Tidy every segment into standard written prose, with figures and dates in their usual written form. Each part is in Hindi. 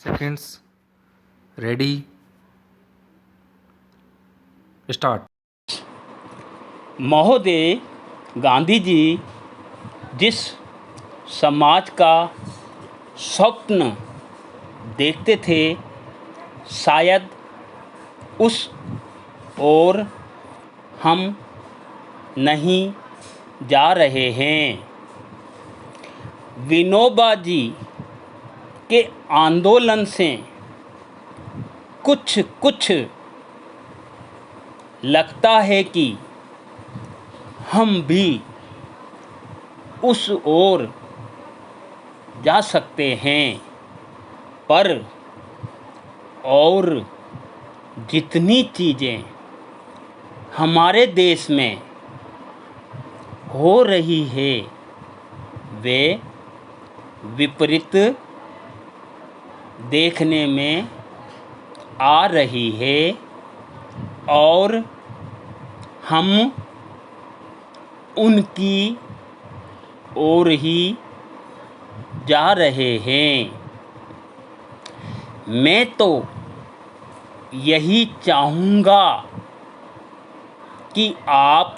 seconds. Ready, start. महोदय गांधी जी जिस समाज का स्वप्न देखते थे, शायद उस ओर हम नहीं जा रहे हैं। विनोबा जी के आंदोलन से कुछ लगता है कि हम भी उस ओर जा सकते हैं, पर और जितनी चीज़ें हमारे देश में हो रही है वे विपरीत देखने में आ रही है और हम उनकी ओर ही जा रहे हैं। मैं तो यही चाहूँगा कि आप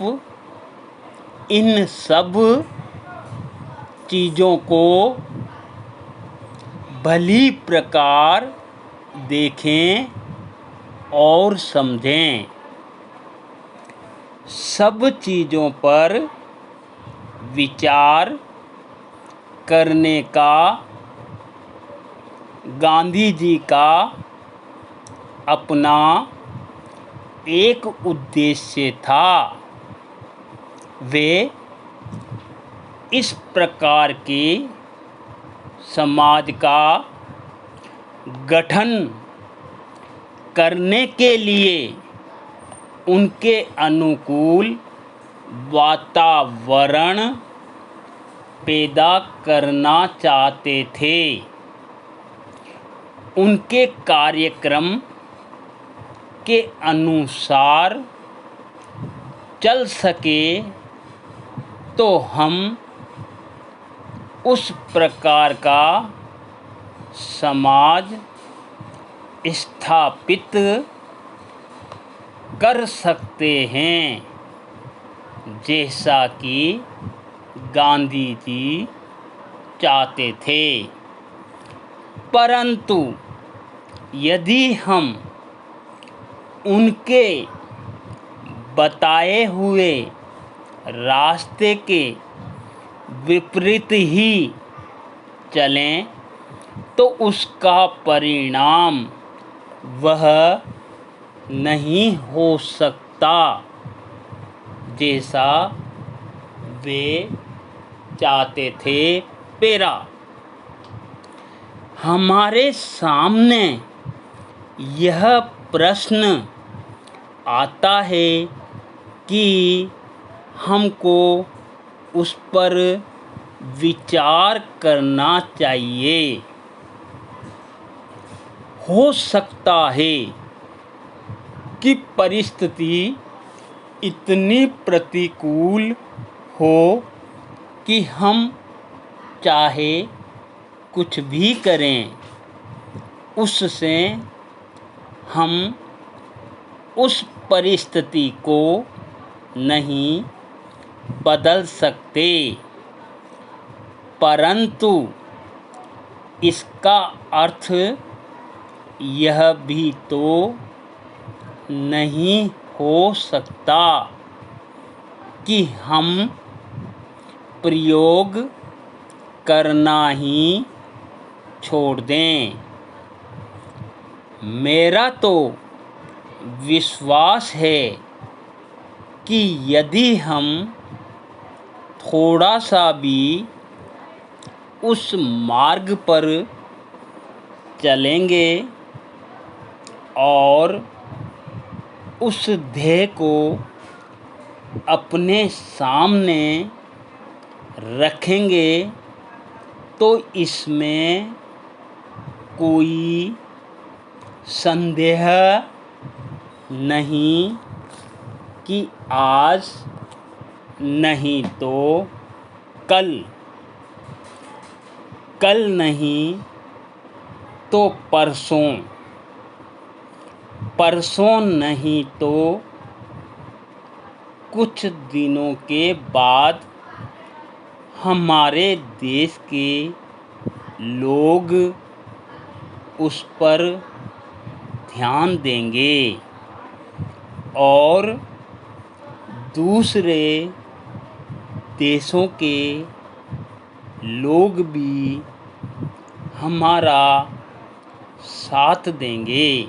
इन सब चीज़ों को भली प्रकार देखें और समझें। सब चीज़ों पर विचार करने का गांधी जी का अपना एक उद्देश्य था। वे इस प्रकार के समाज का गठन करने के लिए उनके अनुकूल वातावरण पैदा करना चाहते थे। उनके कार्यक्रम के अनुसार चल सके तो हम उस प्रकार का समाज स्थापित कर सकते हैं जैसा कि गांधी जी चाहते थे। परंतु यदि हम उनके बताए हुए रास्ते के विपरीत ही चलें तो उसका परिणाम वह नहीं हो सकता जैसा वे चाहते थे। पेरा हमारे सामने यह प्रश्न आता है कि हमको उस पर विचार करना चाहिए। हो सकता है कि परिस्थिति इतनी प्रतिकूल हो कि हम चाहे कुछ भी करें, उससे हम उस परिस्थिति को नहीं बदल सकते। परंतु इसका अर्थ यह भी तो नहीं हो सकता कि हम प्रयोग करना ही छोड़ दें। मेरा तो विश्वास है कि यदि हम थोड़ा सा भी उस मार्ग पर चलेंगे और उस ध्येय को अपने सामने रखेंगे तो इसमें कोई संदेह नहीं कि आज नहीं तो कल नहीं तो परसों, परसों नहीं तो कुछ दिनों के बाद हमारे देश के लोग उस पर ध्यान देंगे और दूसरे देशों के लोग भी हमारा साथ देंगे।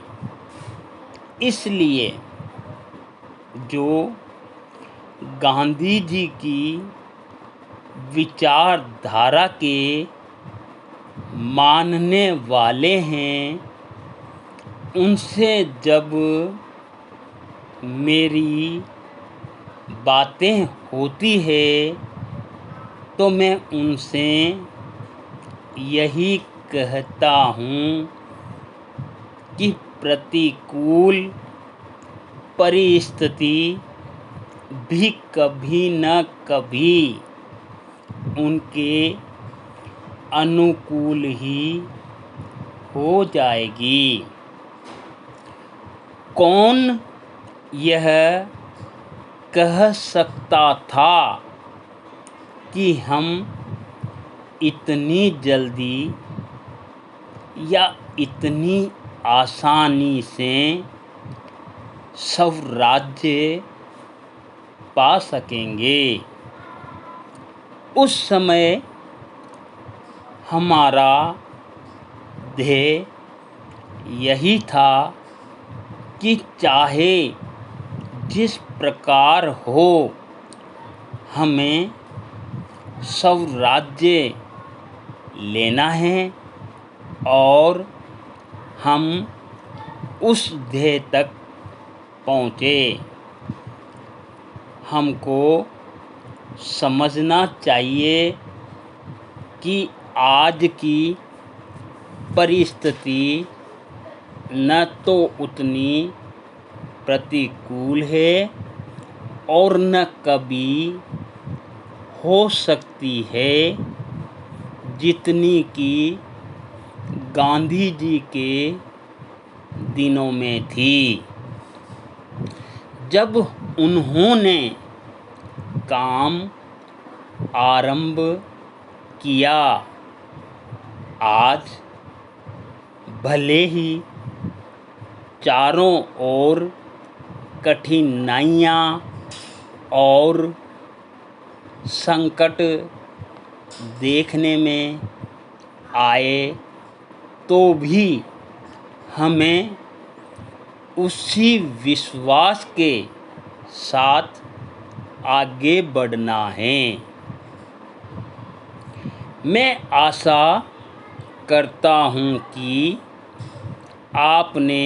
इसलिए जो गांधी जी की विचारधारा के मानने वाले हैं, उनसे जब मेरी बातें होती है तो मैं उनसे यही कहता हूँ कि प्रतिकूल परिस्थिति भी कभी न कभी उनके अनुकूल ही हो जाएगी। कौन यह कह सकता था कि हम इतनी जल्दी या इतनी आसानी से स्वराज्य पा सकेंगे। उस समय हमारा ध्येय यही था कि चाहे जिस प्रकार हो, हमें स्वराज्य लेना है और हम उस ध्येय तक पहुँचे। हमको समझना चाहिए कि आज की परिस्थिति न तो उतनी प्रतिकूल है और न कभी हो सकती है जितनी कि गांधी जी के दिनों में थी, जब उन्होंने काम आरंभ किया। आज भले ही चारों ओर कठिनाइयाँ और संकट देखने में आए, तो भी हमें उसी विश्वास के साथ आगे बढ़ना है। मैं आशा करता हूँ कि आपने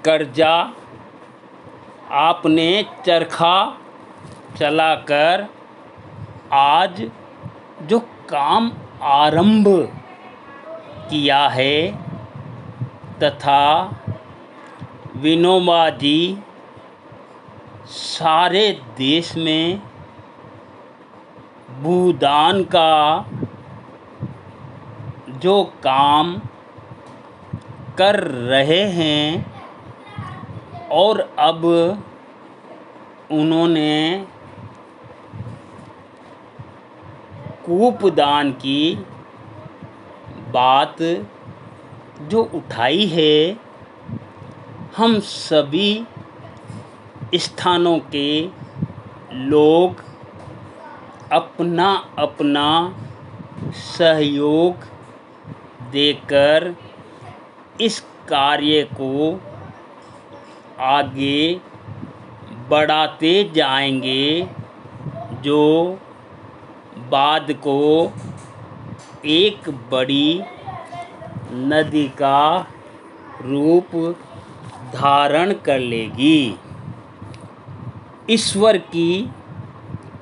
कर्जा, आपने चरखा चलाकर आज जो काम आरंभ किया है तथा विनोबा जी सारे देश में भूदान का जो काम कर रहे हैं और अब उन्होंने कूपदान की बात जो उठाई है, हम सभी स्थानों के लोग अपना अपना सहयोग देकर इस कार्य को आगे बढ़ाते जाएंगे, जो बाद को एक बड़ी नदी का रूप धारण कर लेगी। ईश्वर की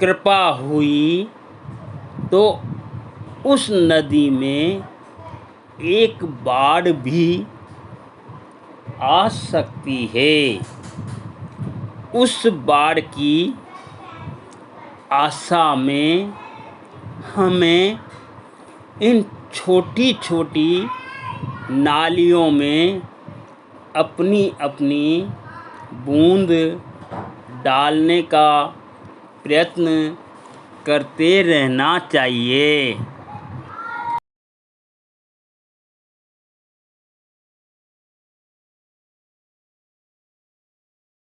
कृपा हुई तो उस नदी में एक बाढ़ भी आ सकती है। उस बाढ़ की आशा में हमें इन छोटी छोटी नालियों में अपनी अपनी बूंद डालने का प्रयत्न करते रहना चाहिए।